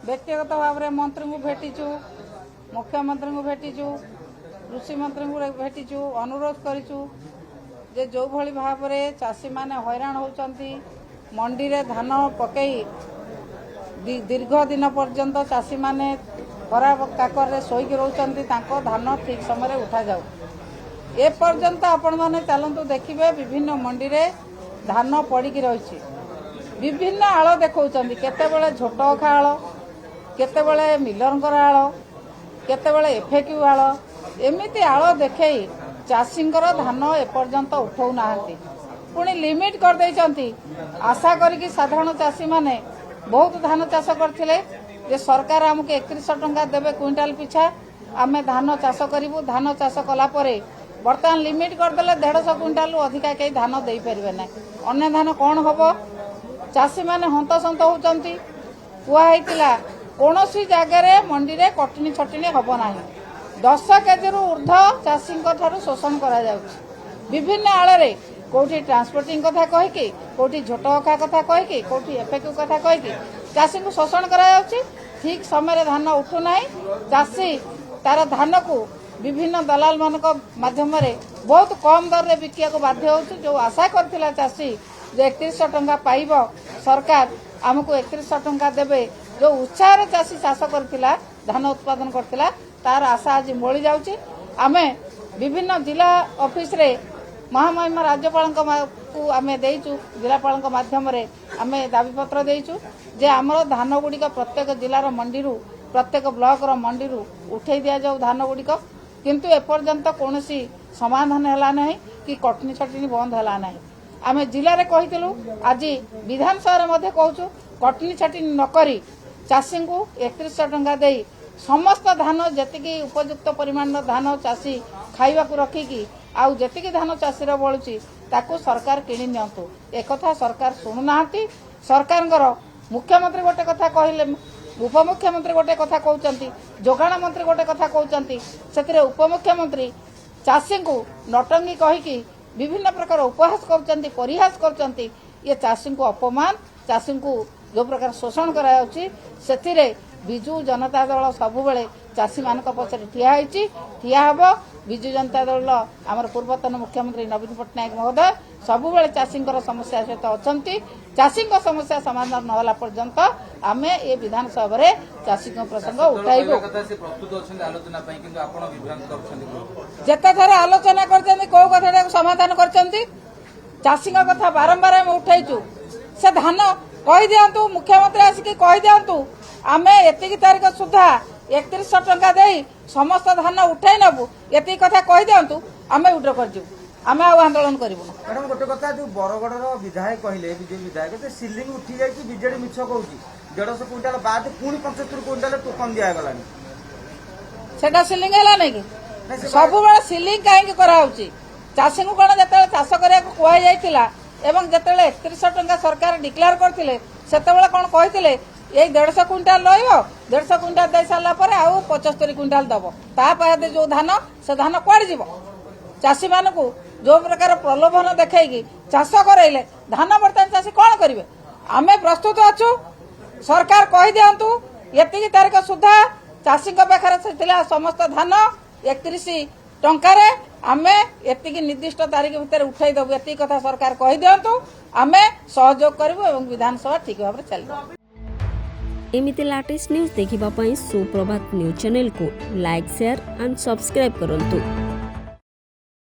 व्यक्तिगत भाव में मंत्री को भेटीचु, मुख्यमंत्री को भेटीचु, कृषि मंत्री को भेटीचु, अनुरोध करूँ जे जो भली भाव में चाषी मैंने हैरान होती मंडी रे धान पकई दीर्घ दिन पर्यंत चाषी मैंने खरा काकर शोक रोचंती धान ठीक समय उठा जाऊ ए पर्यंत आपण मैंने चलतु देखिए विभिन्न मंडी रे धान पड़ी रही विभिन्न आड़ देखौं केतेबेले झोट अखा आड़ केतेबेले मिलर आड़ केतेबेले एफएक्यू आड़ एमती आड़ देखे चाषींकर धान एपर्यंत उठाऊ ना पुणी लिमिट कर देइचंती आशा करिकी साधारण चाषी माने बहुत धान चाष करथिले जे सरकार हमके 3100 टंका देबे क्विंटाल पिछा आमे धान चाष करिवु धान चाष कला परे वर्तमान लिमिट करदेले 150 क्विंटाल अधिका कई धान दे परिबे ना अन्य धान कौन हबो चाषी माने हंतसंत होचंती कुआ हैतिला कोनोसी जगह मंडी रे कटनी छटनी हबो नाही 10 केजी रु ऊर्ध चाषी ठारू शोषण करा जाउछि विभिन्न आड़े कोठी ट्रांसपोर्टिंग कथा कहीकि कोठी झोट अखा कथा कहीकि कोठी एफएक्यू कथा कहीकि चाषी को शोषण करा जाउछि ठीक समय धान उठु नाही चाषी तार धान को विभिन्न दलाल मान माध्यम बहुत कम दर रे बिकिया को बाध्य होउछि जो आशा करथिला चाषी जे 3100 टंका पाइब सरकार आमको 3100 टंका देबे जो उत्साह चाषी चाष करथिला धान उत्पादन करथिला तार आशा आज मोली जाउछि आमे विभिन्न जिला ऑफिस रे महामहिम राज्यपाल को आमे देइचु जिलापाल माध्यम रे आमे दाबीपत्र देइचु जे आमर धान गुड़िक प्रत्येक जिलार मंडी प्रत्येक ब्लॉक रो मंडी उठे दिया जाऊ धान गुड़िक किंतु एपर्यंत कौनसी समाधान है ना कि कटनी छटनी बंद है ना आमे जिले में कहीलु आज विधानसभा मध्य कहूँ कटनी छटनी नकरी चाषी को 3100 टंका दे समस्त धान जी उपयुक्त परिमाण धान चाषी खाइबा रखिकी आउ जी धान चाषी बलुची ताकू सरकार किणी नियंतु एक सरकार शुणुना सरकार मुख्यमंत्री गोटे कथा कहले उपमुख्यमंत्री गोटे कथा कहते जोगाण मंत्री गोटे कथा कहते से उपमुख्यमंत्री चाषी को नटंगी कहीकि विभिन्न प्रकार उपहास कर परिहास कर ये चाषी को अपमान चाषी को जो प्रकार शोषण कर विजु जनता दल सबुबले चाषी मान पचर ठिया हम विजु जनता दल आमर पूर्वतन मुख्यमंत्री नवीन पट्टनायक महोदय सबुबले चाषी समस्या सहित अच्छा चाषी समस्या समाधान नहला पर्यंत आमे ये विधानसभा रे चाषी प्रसंग उठाइबो जेते थर आलोचना करछन्ती को कथा समाधान करछन्ती चाषी कथा बारंबार आम उठाइचु से धान कहि दियंतु मुख्यमंत्री आसिक कहि दियंतु आमे एतिकी तारीख सुधा 3100 टंका दे समस्त धान उठाई नबु एतिकी कथा कहि दियंतु आमे उड्र करजु आमे आ आंदोलन करिवु मैडम गोटे कथा जो बरगड़ विधायक कहले बीजेपी विधायक से सिलिंग उठी जाई कि बीजेडी मिछ कहूची 150 क्विंटाल बाद पुणी 75 क्विंटाल टोकन दिया गलानी सेटा सिलिंग हैला नै कि सब बेला सिलिंग काहे करा होची चाषी को कोन जते चाष करिया को कोइ जाइतिला एवं जते 3100 टंका सरकार डिक्लेयर करथिले सेते बेला कोन कहिथिले ये 150 क्विंटाल रहिबो 150 क्विंटाल दे साला पर आउ 75 क्विंटाल दबो ता पादे जो धान से धान कोड़ जीवो चाषी मान को जो प्रकार प्रलोभन देखैकी चाष करैले धान बर्तन चाषी कौन करिवे आमे प्रस्तुत अछु सरकार कहि दियंतु एतिकी तारीख सुधा चाषी पाखरे थिला समस्त धान 31 टंका रे आमे एतिकी निर्दिष्ट तारीख भितर उठाई दबु एतिकी कथा सरकार कहि दियंतु आमे सहयोग करिवु एवं विधानसभा ठीक भाव चलिबो एमिति लेटेस्ट न्यूज देखिबा पई सुप्रभात न्यूज चैनल को लाइक शेयर एंड सब्सक्राइब करंतु।